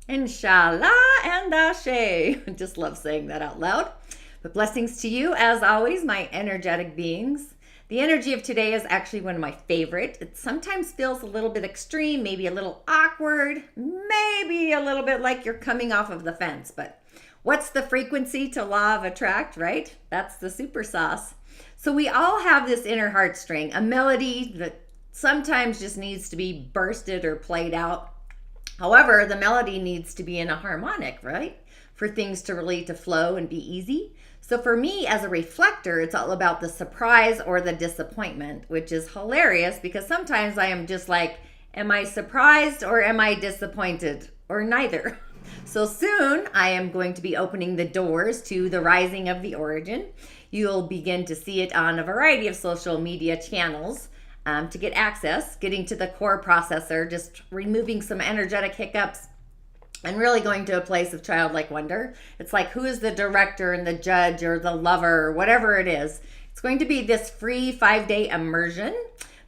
InShalla and Ashe. Just love saying that out loud. But blessings to you, as always, my energetic beings. The energy of today is actually one of my favorite. It sometimes feels a little bit extreme, maybe a little awkward, maybe a little bit like you're coming off of the fence. But what's the frequency to law of attract, right? That's the super sauce. So we all have this inner heartstring, a melody that sometimes just needs to be bursted or played out. However, the melody needs to be in a harmonic, right? For things to really to flow and be easy. So for me as a reflector, it's all about the surprise or the disappointment, which is hilarious because sometimes I am just like, am I surprised or am I disappointed or neither? So soon I am going to be opening the doors to the rising of the origin. You'll begin to see it on a variety of social media channels. To get access, getting to the core processor, just removing some energetic hiccups and really going to a place of childlike wonder. It's like, who is the director and the judge or the lover or whatever it is. It's going to be this free 5-day immersion.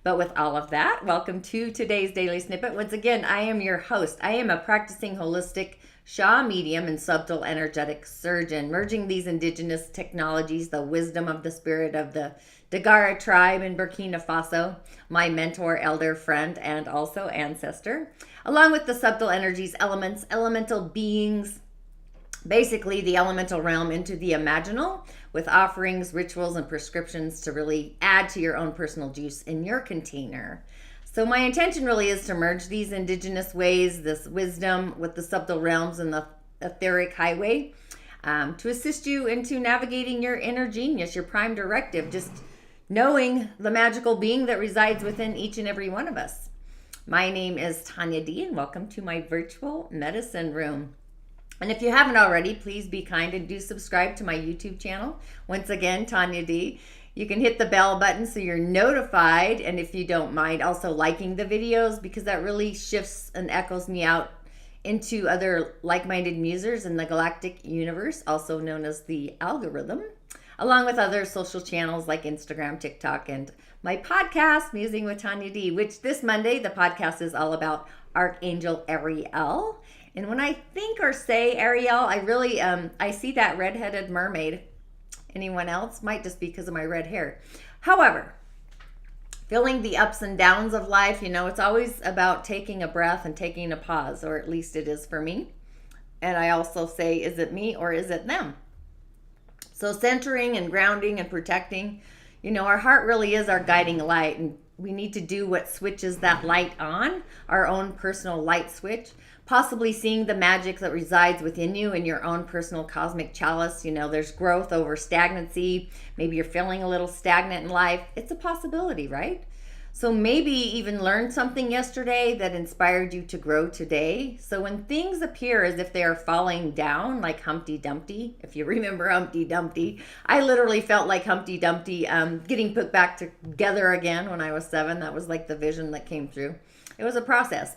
But with all of that, welcome to today's Daily Snippet. Once again, I am your host. I am a practicing holistic Sha medium and subtle energetic surgeon, merging these indigenous technologies, the wisdom of the spirit of the Dagara tribe in Burkina Faso, my mentor, elder, friend, and also ancestor, along with the subtle energies, elements, elemental beings, basically the elemental realm into the imaginal, with offerings, rituals, and prescriptions to really add to your own personal juice in your container. So my intention really is to merge these indigenous ways, this wisdom with the subtle realms and the etheric highway, to assist you into navigating your inner genius, your prime directive, just knowing the magical being that resides within each and every one of us. My name is Tanya D, and welcome to my virtual medicine room. And if you haven't already, please be kind and do subscribe to my YouTube channel. Once again, Tanya D. You can hit the bell button so you're notified, and if you don't mind, also liking the videos because that really shifts and echoes me out into other like-minded musers in the galactic universe, also known as the algorithm, along with other social channels like Instagram, TikTok, and my podcast, Musing with Tanya D, which this Monday, the podcast is all about Archangel Ariel. And when I think or say Ariel, I really, I see that redheaded mermaid. Anyone else? Might just be because of my red hair. However, feeling the ups and downs of life, it's always about taking a breath and taking a pause, or at least it is for me. And I also say, is it me or is it them? So centering and grounding and protecting, our heart really is our guiding light, and we need to do what switches that light on, our own personal light switch, possibly seeing the magic that resides within you in your own personal cosmic chalice. There's growth over stagnancy. Maybe you're feeling a little stagnant in life. It's a possibility, right? So maybe even learned something yesterday that inspired you to grow today. So when things appear as if they are falling down, like Humpty Dumpty, if you remember Humpty Dumpty, I literally felt like Humpty Dumpty getting put back together again when I was 7. That was like the vision that came through. It was a process.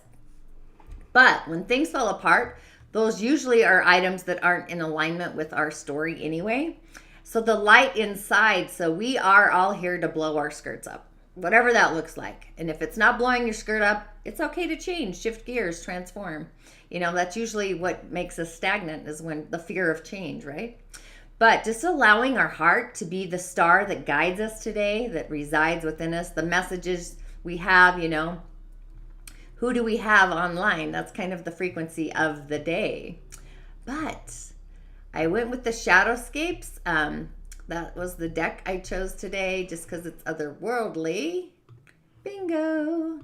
But when things fall apart, those usually are items that aren't in alignment with our story anyway. So the light inside, so we are all here to blow our skirts up, whatever that looks like. And if it's not blowing your skirt up, it's okay to change, shift gears, transform. That's usually what makes us stagnant, is when the fear of change, right? But just allowing our heart to be the star that guides us today, that resides within us, the messages we have, who do we have online? That's kind of the frequency of the day. But I went with the ShadowScapes. That was the deck I chose today just because it's otherworldly. Bingo.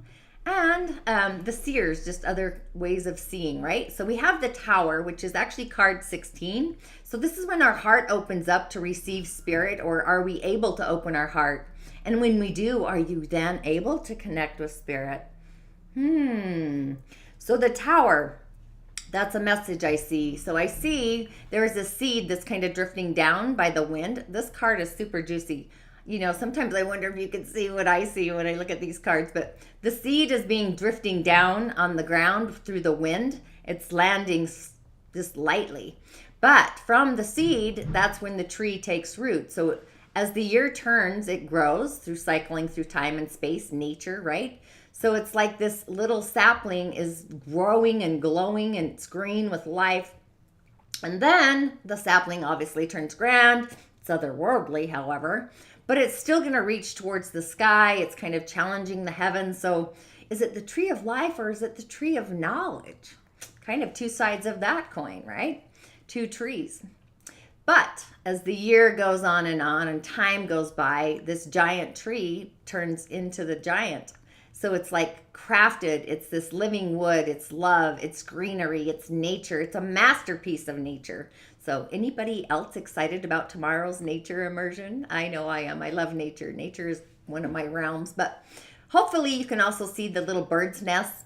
And the seers, just other ways of seeing, right? So we have the Tower, which is actually card 16. So this is when our heart opens up to receive spirit, or are we able to open our heart? And when we do, are you then able to connect with spirit? So the Tower, that's a message I see. So I see there is a seed that's kind of drifting down by the wind. This card is super juicy. Sometimes I wonder if you can see what I see when I look at these cards, but the seed is being drifting down on the ground through the wind. It's landing just lightly. But from the seed, that's when the tree takes root. So as the year turns, it grows through cycling through time and space, nature, right? So it's like this little sapling is growing and glowing and it's green with life. And then the sapling obviously turns grand. It's otherworldly, however, but it's still going to reach towards the sky. It's kind of challenging the heavens. So is it the tree of life or is it the tree of knowledge? Kind of two sides of that coin, right? Two trees. But as the year goes on and time goes by, this giant tree turns into the giant. So it's like crafted, it's this living wood, it's love, it's greenery, it's nature, it's a masterpiece of nature. So anybody else excited about tomorrow's nature immersion? I know I am. I love nature. Nature is one of my realms, but hopefully you can also see the little bird's nests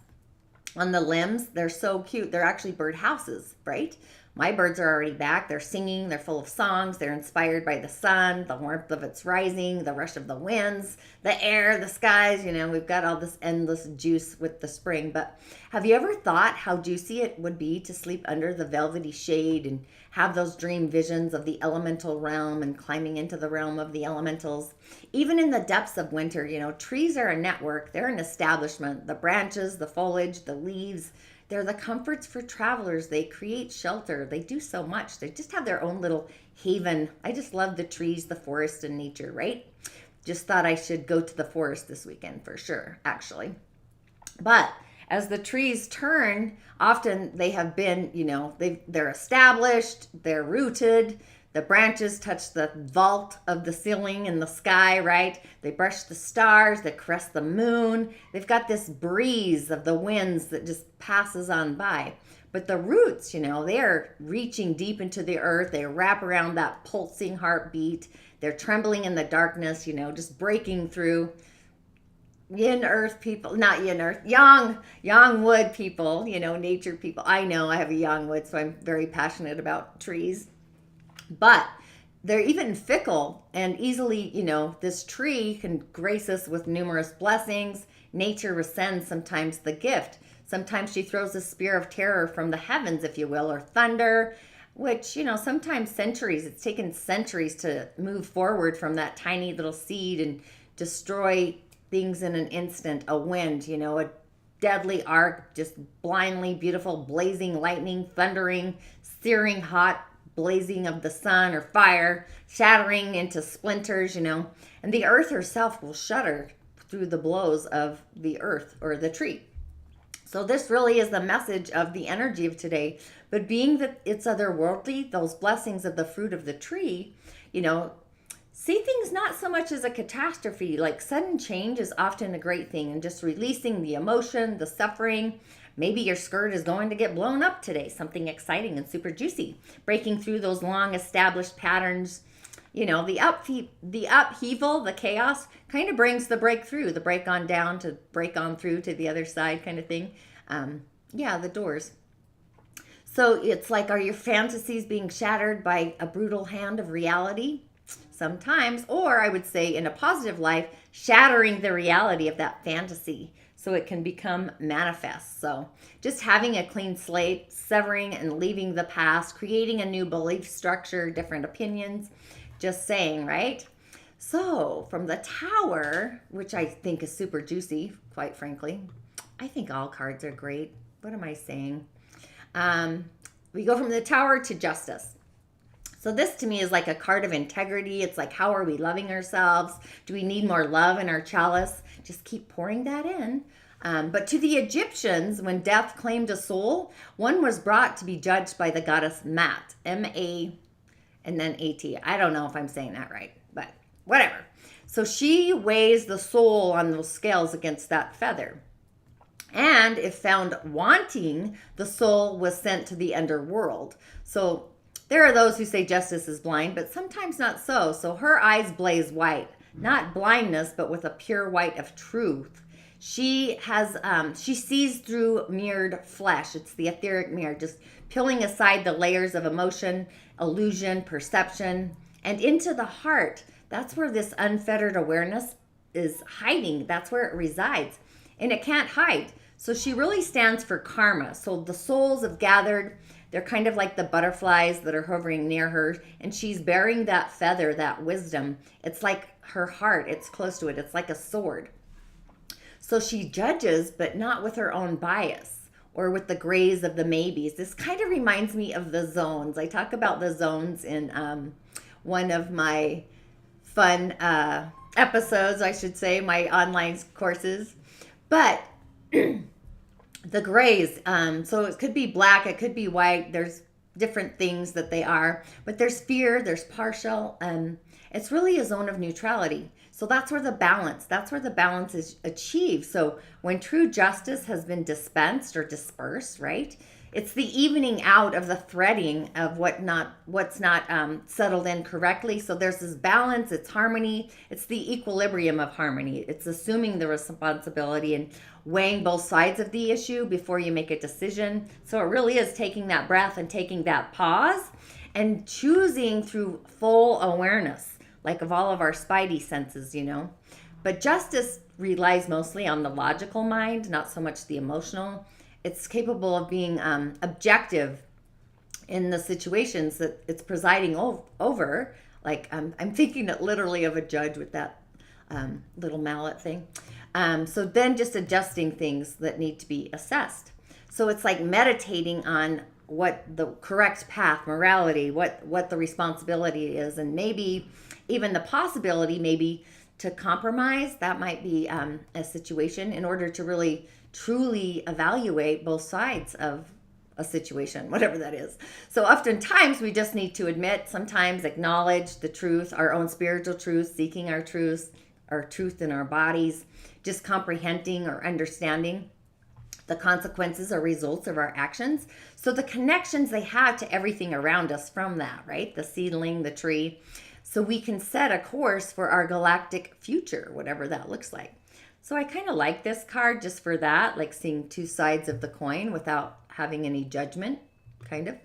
on the limbs. They're so cute. They're actually bird houses, right? My birds are already back. They're singing. They're full of songs. They're inspired by the sun, the warmth of its rising, the rush of the winds, the air, the skies. You know, we've got all this endless juice with the spring. But have you ever thought how juicy it would be to sleep under the velvety shade and have those dream visions of the elemental realm and climbing into the realm of the elementals? Even in the depths of winter, you know, trees are a network. They're an establishment. The branches, the foliage, the leaves, they're the comforts for travelers. They create shelter. They do so much. They just have their own little haven. I just love the trees, the forest, and nature, right? Just thought I should go to the forest this weekend for sure, actually. But as the trees turn, often they have been, you know, they're established, they're rooted. The branches touch the vault of the ceiling in the sky, right? They brush the stars, they caress the moon. They've got this breeze of the winds that just passes on by. But the roots, you know, they are reaching deep into the earth. They wrap around that pulsing heartbeat. They're trembling in the darkness, you know, just breaking through. Yin earth people, not yin earth, yang wood people, you know, nature people. I know I have a yang wood, so I'm very passionate about trees. But they're even fickle and easily, you know, this tree can grace us with numerous blessings. Nature rescinds sometimes the gift. Sometimes she throws a spear of terror from the heavens, if you will, or thunder, which, you know, sometimes centuries, it's taken centuries to move forward from that tiny little seed and destroy things in an instant. A wind, you know, a deadly arc, just blindly beautiful, blazing lightning, thundering, searing hot, blazing of the sun or fire, shattering into splinters, you know, and the earth herself will shudder through the blows of the earth or the tree. So this really is the message of the energy of today. But being that it's otherworldly, those blessings of the fruit of the tree, you know, see things not so much as a catastrophe. Like sudden change is often a great thing, and just releasing the emotion, the suffering. Maybe your skirt is going to get blown up today, something exciting and super juicy. Breaking through those long established patterns. You know, the upheaval, the chaos kind of brings the breakthrough, the break on down to break on through to the other side kind of thing. Yeah, the doors. So it's like, are your fantasies being shattered by a brutal hand of reality? Sometimes, or I would say in a positive life, shattering the reality of that fantasy so it can become manifest. So just having a clean slate, severing and leaving the past, creating a new belief structure, different opinions, just saying, right? So from the Tower, which I think is super juicy, quite frankly, I think all cards are great. What am I saying? We go from the Tower to Justice. So this to me is like a card of integrity. It's like, how are we loving ourselves? Do we need more love in our chalice? Just keep pouring that in. But to the Egyptians, when death claimed a soul, one was brought to be judged by the goddess Mat, M-A, and then A-T. I don't know if I'm saying that right, but whatever. So she weighs the soul on those scales against that feather. And if found wanting, the soul was sent to the underworld. So there are those who say justice is blind, but sometimes not so. So her eyes blaze white, not blindness, but with a pure white of truth. She sees through mirrored flesh. It's the etheric mirror, just peeling aside the layers of emotion, illusion, perception, and into the heart. That's where this unfettered awareness is hiding. That's where it resides. And it can't hide. So she really stands for karma. So the souls have gathered. They're kind of like the butterflies that are hovering near her. And she's bearing that feather, that wisdom. It's like her heart. It's close to it. It's like a sword. So she judges, but not with her own bias or with the grays of the maybes. This kind of reminds me of the zones. I talk about the zones in one of my fun episodes, I should say, my online courses. But the grays, so it could be black, it could be white. There's different things that they are, but there's fear, there's partial. It's really a zone of neutrality. So that's where the balance is achieved. So when true justice has been dispensed or dispersed, right? It's the evening out of the threading of what's not settled in correctly. So there's this balance, it's harmony, it's the equilibrium of harmony. It's assuming the responsibility and weighing both sides of the issue before you make a decision. So it really is taking that breath and taking that pause and choosing through full awareness, like of all of our spidey senses, But justice relies mostly on the logical mind, not so much the emotional. It's capable of being objective in the situations that it's presiding over. Like I'm thinking literally of a judge with that little mallet thing. So then just adjusting things that need to be assessed. So it's like meditating on what the correct path, morality, what the responsibility is, and maybe even the possibility maybe to compromise. That might be a situation in order to really truly evaluate both sides of a situation, whatever that is. So oftentimes we just need to admit, sometimes acknowledge the truth, our own spiritual truth, seeking our truth in our bodies, just comprehending or understanding the consequences or results of our actions. So the connections they have to everything around us from that, right? The seedling, the tree. So we can set a course for our galactic future, whatever that looks like. So I kind of like this card just for that, like seeing two sides of the coin without having any judgment, kind of.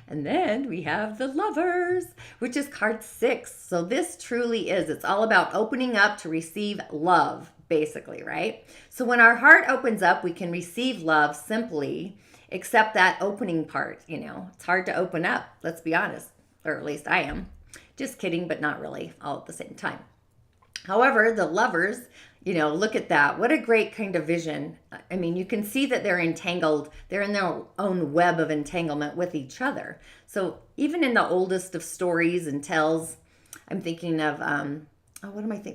And then we have the Lovers, which is card 6. So this truly is, it's all about opening up to receive love, basically, right? So when our heart opens up, we can receive love simply, except that opening part, It's hard to open up, let's be honest, or at least I am. Just kidding, but not really, all at the same time. However, the Lovers, look at that. What a great kind of vision. I mean, you can see that they're entangled. They're in their own web of entanglement with each other. So even in the oldest of stories and tales, I'm thinking of,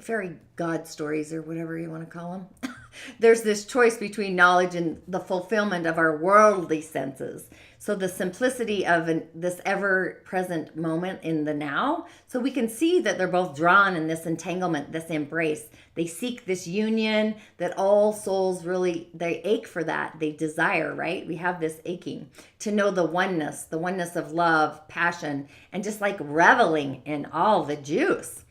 fairy god stories or whatever you want to call them. There's this choice between knowledge and the fulfillment of our worldly senses. So the simplicity of this ever-present moment in the now. So we can see that they're both drawn in this entanglement, this embrace. They seek this union that all souls really, they ache for that. They desire, right? We have this aching to know the oneness of love, passion, and just like reveling in all the juice.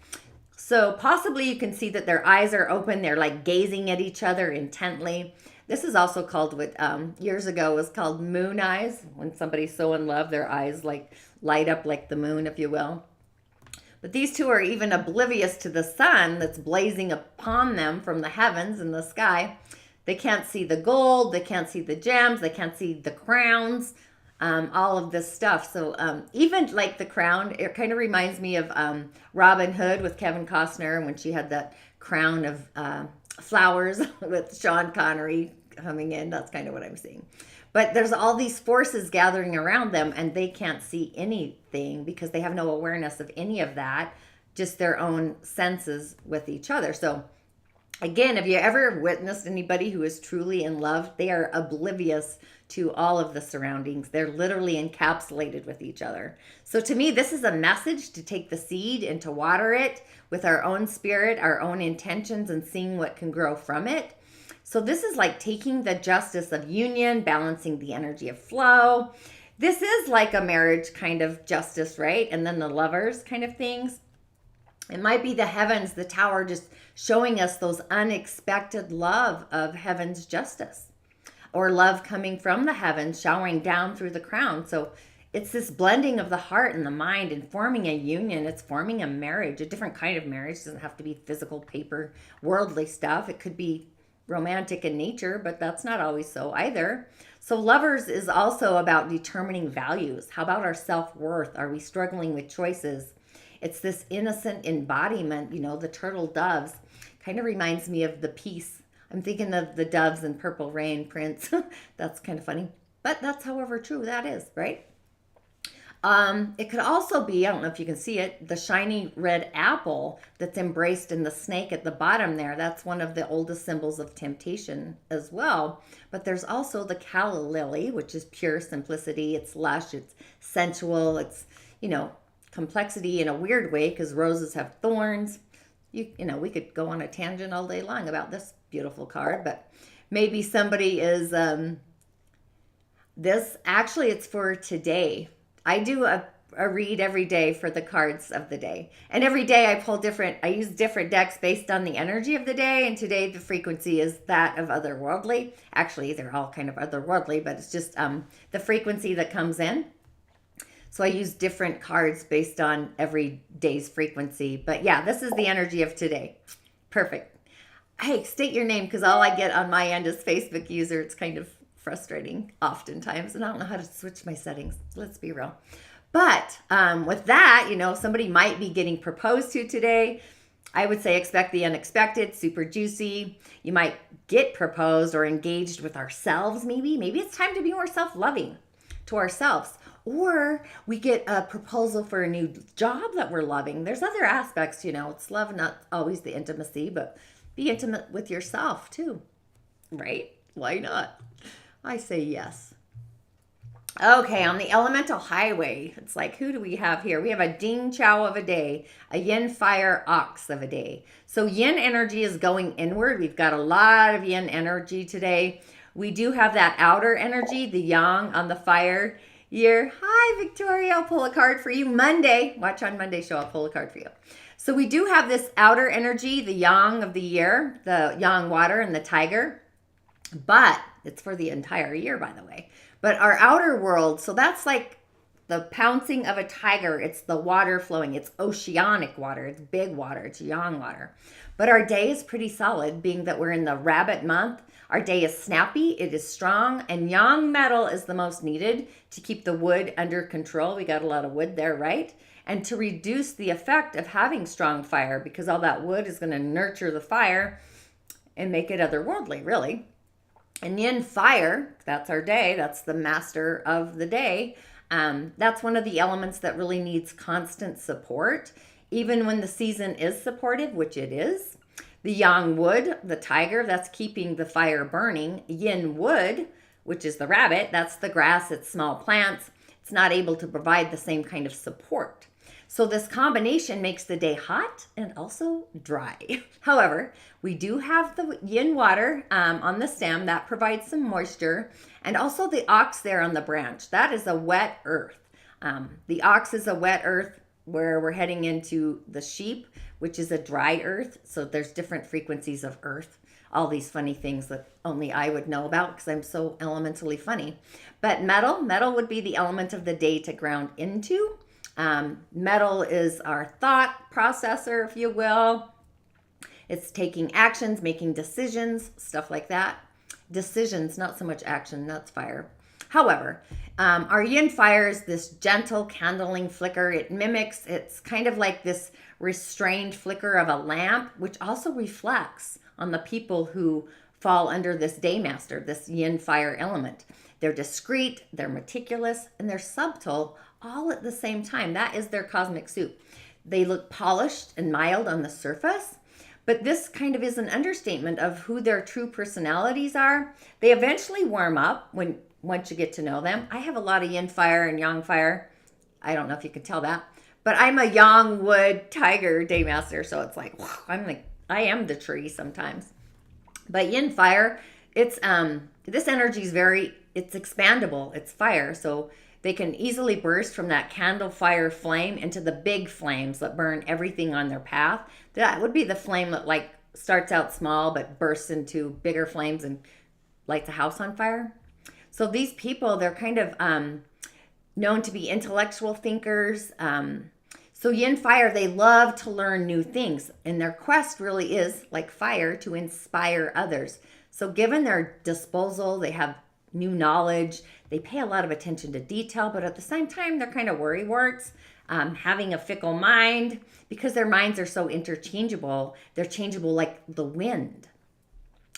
So possibly you can see that their eyes are open. They're like gazing at each other intently. This is also called what years ago was called moon eyes. When somebody's so in love, their eyes like light up like the moon, if you will. But these two are even oblivious to the sun that's blazing upon them from the heavens and the sky. They can't see the gold. They can't see the gems. They can't see the crowns. All of this stuff. So even like the crown, it kind of reminds me of Robin Hood with Kevin Costner when she had that crown of flowers with Sean Connery coming in. That's kind of what I'm seeing. But there's all these forces gathering around them and they can't see anything because they have no awareness of any of that, just their own senses with each other. So again, have you ever witnessed anybody who is truly in love? They are oblivious to all of the surroundings. They're literally encapsulated with each other. So to me, this is a message to take the seed and to water it with our own spirit, our own intentions, and seeing what can grow from it. So this is like taking the justice of union, balancing the energy of flow. This is like a marriage kind of justice, right? And then the Lovers kind of things. It might be the heavens, the tower, just showing us those unexpected love of heaven's justice, or love coming from the heavens, showering down through the crown. So it's this blending of the heart and the mind and forming a union. It's forming a marriage, a different kind of marriage. It doesn't have to be physical, paper, worldly stuff. It could be romantic in nature, but that's not always so either. So Lovers is also about determining values. How about our self-worth? Are we struggling with choices? It's this innocent embodiment, the turtle doves. Kind of reminds me of the peace I'm thinking of the doves and purple rain prints. That's kind of funny. But that's however true that is, right? It could also be, I don't know if you can see it, the shiny red apple that's embraced in the snake at the bottom there. That's one of the oldest symbols of temptation as well. But there's also the calla lily, which is pure simplicity. It's lush, it's sensual, it's, complexity in a weird way because roses have thorns. We could go on a tangent all day long about this beautiful card, but maybe somebody is, it's for today. I do a read every day for the cards of the day. And every day I use different decks based on the energy of the day. And today the frequency is that of Otherworldly. Actually, they're all kind of Otherworldly, but it's just the frequency that comes in. So I use different cards based on every day's frequency. But yeah, this is the energy of today. Perfect. Hey, state your name because all I get on my end is Facebook user. It's kind of frustrating oftentimes, and I don't know how to switch my settings. Let's be real. But with that, somebody might be getting proposed to today. I would say expect the unexpected, super juicy. You might get proposed or engaged with ourselves maybe. Maybe it's time to be more self-loving to ourselves. Or we get a proposal for a new job that we're loving. There's other aspects, it's love, not always the intimacy, but be intimate with yourself too, right? Why not? I say yes. Okay, on the elemental highway, it's like, who do we have here? We have a Ding Chou of a day, a Yin Fire Ox of a day. So yin energy is going inward. We've got a lot of yin energy today. We do have that outer energy, the yang on the fire year. Hi, Victoria. I'll pull a card for you Monday. Watch on Monday show. I'll pull a card for you. So we do have this outer energy, the yang of the year, the yang water and the tiger. But it's for the entire year, by the way. But our outer world, so that's like the pouncing of a tiger. It's the water flowing. It's oceanic water. It's big water. It's yang water. But our day is pretty solid, being that we're in the rabbit month. Our day is snappy. It is strong. And yang metal is the most needed to keep the wood under control. We got a lot of wood there, right? And to reduce the effect of having strong fire, because all that wood is going to nurture the fire and make it otherworldly, really. And Yin Fire, that's our day. That's the master of the day. That's one of the elements that really needs constant support, even when the season is supportive, which it is. The Yang Wood, the tiger, that's keeping the fire burning. Yin Wood, which is the rabbit, that's the grass, it's small plants. It's not able to provide the same kind of support. So this combination makes the day hot and also dry. However, we do have the yin water on the stem that provides some moisture, and also the ox there on the branch. That is a wet earth. The ox is a wet earth where we're heading into the sheep, which is a dry earth. So there's different frequencies of earth. All these funny things that only I would know about because I'm so elementally funny. But metal would be the element of the day to ground into. Metal is our thought processor, if you will. It's taking actions, making decisions, stuff like that. Decisions, not so much action, that's fire. However, our yin fire is this gentle candling flicker. It mimics, it's kind of like this restrained flicker of a lamp, which also reflects on the people who fall under this daymaster, this yin fire element. They're discreet, they're meticulous, and they're subtle all at the same time. That is their cosmic soup. They look polished and mild on the surface, but this kind of is an understatement of who their true personalities are. They eventually warm up once you get to know them. I have a lot of yin fire and yang fire. I don't know if you can tell that, but I'm a yang wood tiger daymaster, so it's like I am the tree sometimes. But yin fire, it's this energy is it's expandable. It's fire, so they can easily burst from that candle fire flame into the big flames that burn everything on their path. That would be the flame that starts out small but bursts into bigger flames and lights a house on fire. So these people, they're kind of known to be intellectual thinkers. So yin fire, they love to learn new things, and their quest really is like fire to inspire others. So given their disposal, they have new knowledge. They pay a lot of attention to detail, but at the same time, they're kind of worrywarts, having a fickle mind because their minds are so interchangeable. They're changeable like the wind.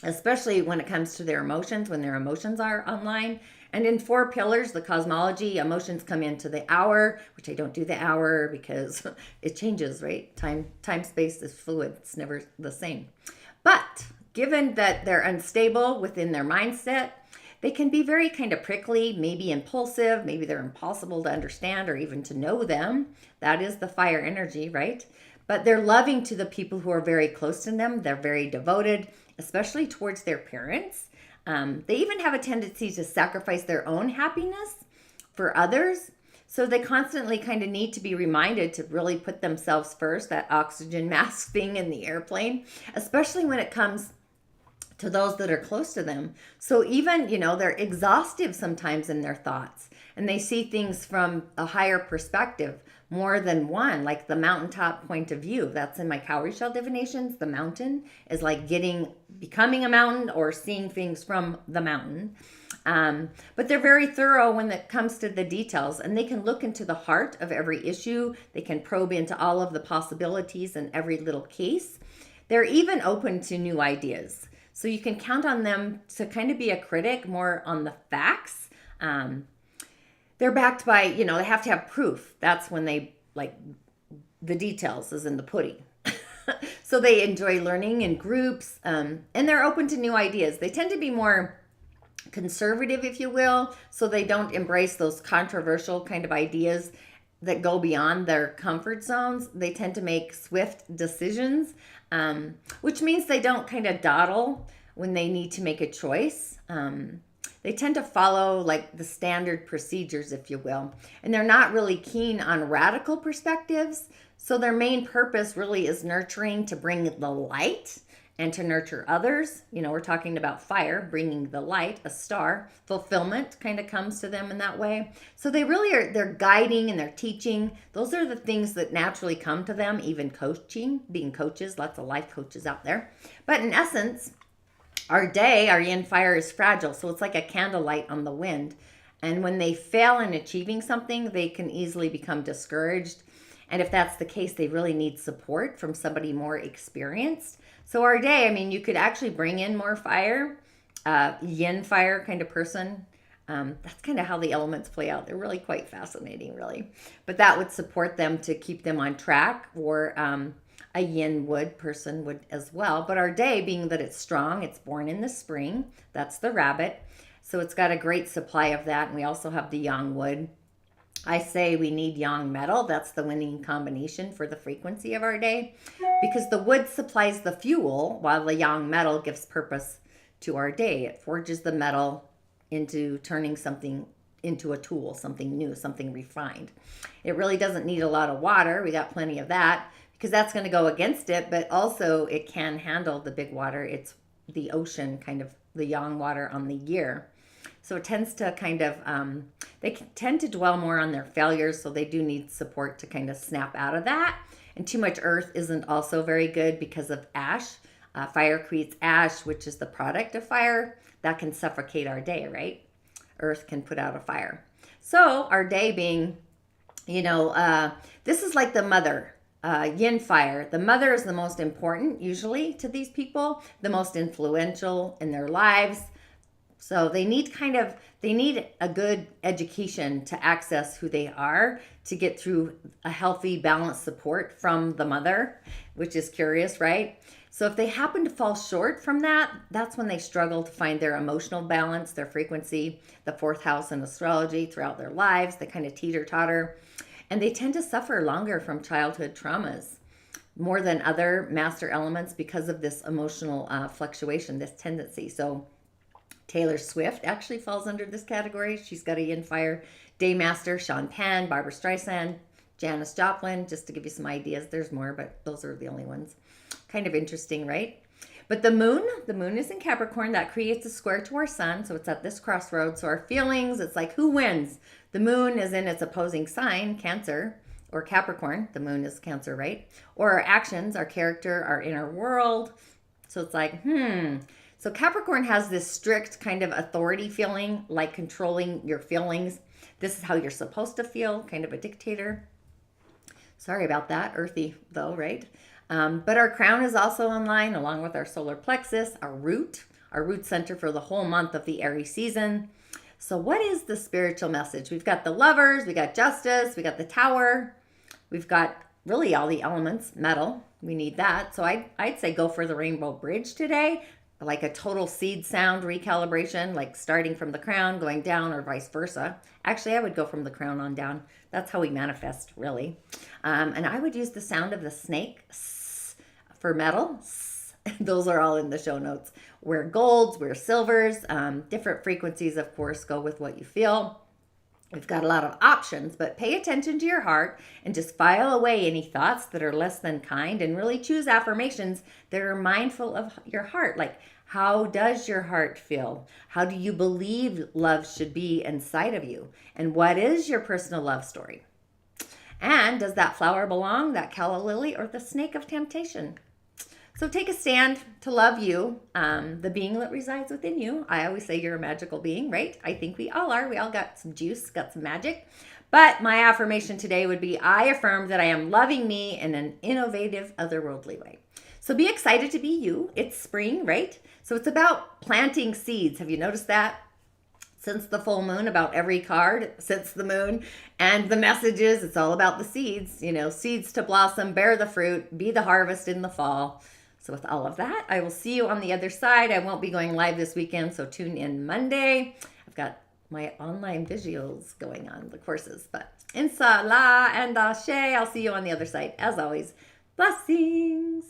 especially when it comes to their emotions, when their emotions are online. And in 4 pillars, the cosmology, emotions come into the hour, which I don't do the hour because it changes, right? Time, space is fluid. It's never the same. But given that they're unstable within their mindset, they can be very kind of prickly, maybe impulsive, maybe they're impossible to understand or even to know them. That is the fire energy, right? But they're loving to the people who are very close to them. They're very devoted, especially towards their parents. They even have a tendency to sacrifice their own happiness for others. So they constantly kind of need to be reminded to really put themselves first, that oxygen mask thing in the airplane, especially when it comes to those that are close to them. So even, they're exhaustive sometimes in their thoughts, and they see things from a higher perspective, more than one, like the mountaintop point of view. That's in my cowrie shell divinations. The mountain is like becoming a mountain or seeing things from the mountain. But they're very thorough when it comes to the details, and they can look into the heart of every issue. They can probe into all of the possibilities in every little case. They're even open to new ideas. So you can count on them to kind of be a critic more on the facts. They're backed by, they have to have proof. That's when they like the details is in the pudding. So they enjoy learning in groups, and they're open to new ideas. They tend to be more conservative, if you will, so they don't embrace those controversial kind of ideas that go beyond their comfort zones. They tend to make swift decisions, which means they don't kind of dawdle when they need to make a choice. They tend to follow like the standard procedures, if you will, and they're not really keen on radical perspectives. So their main purpose really is nurturing, to bring the light and to nurture others. We're talking about fire, bringing the light, a star. Fulfillment kind of comes to them in that way. So they really they're guiding and they're teaching. Those are the things that naturally come to them, even coaching, being coaches, lots of life coaches out there. But in essence, our yin fire is fragile. So it's like a candlelight on the wind. And when they fail in achieving something, they can easily become discouraged. And if that's the case, they really need support from somebody more experienced. So our day, you could actually bring in more fire, yin fire kind of person. That's kind of how the elements play out. They're really quite fascinating, really. But that would support them to keep them on track, or a yin wood person would as well. But our day, being that it's strong, it's born in the spring. That's the rabbit. So it's got a great supply of that. And we also have the yang wood. I say we need yang metal. That's the winning combination for the frequency of our day, because the wood supplies the fuel while the yang metal gives purpose to our day. It forges the metal into turning something into a tool, something new, something refined. It really doesn't need a lot of water. We got plenty of that, because that's going to go against it, but also it can handle the big water. It's the ocean, kind of the yang water on the year. So it tends to kind of, they tend to dwell more on their failures, so they do need support to kind of snap out of that. And too much earth isn't also very good because of ash. Fire creates ash, which is the product of fire. That can suffocate our day, right? Earth can put out a fire. So our day being, this is like the mother, yin fire. The mother is the most important usually to these people, the most influential in their lives. So they need a good education to access who they are, to get through a healthy, balanced support from the mother, which is curious, right? So if they happen to fall short from that, that's when they struggle to find their emotional balance, their frequency, the 4th house in astrology throughout their lives. They kind of teeter-totter, and they tend to suffer longer from childhood traumas more than other master elements because of this emotional fluctuation, this tendency. So Taylor Swift actually falls under this category. She's got a yin fire day master. Sean Penn, Barbara Streisand, Janis Joplin, just to give you some ideas. There's more, but those are the only ones. Kind of interesting, right? But the moon is in Capricorn. That creates a square to our sun. So it's at this crossroads. So our feelings, it's like, who wins? The moon is in its opposing sign, Cancer or Capricorn. The moon is Cancer, right? Or our actions, our character, our inner world. So it's like, So Capricorn has this strict kind of authority feeling, like controlling your feelings. This is how you're supposed to feel, kind of a dictator. Sorry about that, earthy though, right? But our crown is also online, along with our solar plexus, our root. our root center for the whole month of the Aries season. So what is the spiritual message? We've got the Lovers, we got Justice, we got the Tower, we've got really all the elements, metal, we need that. So I'd say go for the Rainbow Bridge today, like a total seed sound recalibration, like starting from the crown, going down, or vice versa. Actually, I would go from the crown on down. That's how we manifest, really. And I would use the sound of the snake for metal. Those are all in the show notes. We're golds, we're silvers, different frequencies, of course, go with what you feel. We've got a lot of options, but pay attention to your heart and just file away any thoughts that are less than kind, and really choose affirmations that are mindful of your heart. Like, how does your heart feel? How do you believe love should be inside of you? And what is your personal love story? And does that flower belong, that calla lily, or the snake of temptation? So take a stand to love you, the being that resides within you. I always say you're a magical being, right? I think we all are. We all got some juice, got some magic. But my affirmation today would be, I affirm that I am loving me in an innovative, otherworldly way. So be excited to be you. It's spring, right? So it's about planting seeds. Have you noticed that? Since the full moon, about every card, since the moon, and the messages, it's all about the seeds, seeds to blossom, bear the fruit, be the harvest in the fall. So with all of that, I will see you on the other side. I won't be going live this weekend, so tune in Monday. I've got my online visuals going on, the courses, but InShalla and Ashe, I'll see you on the other side. As always, blessings.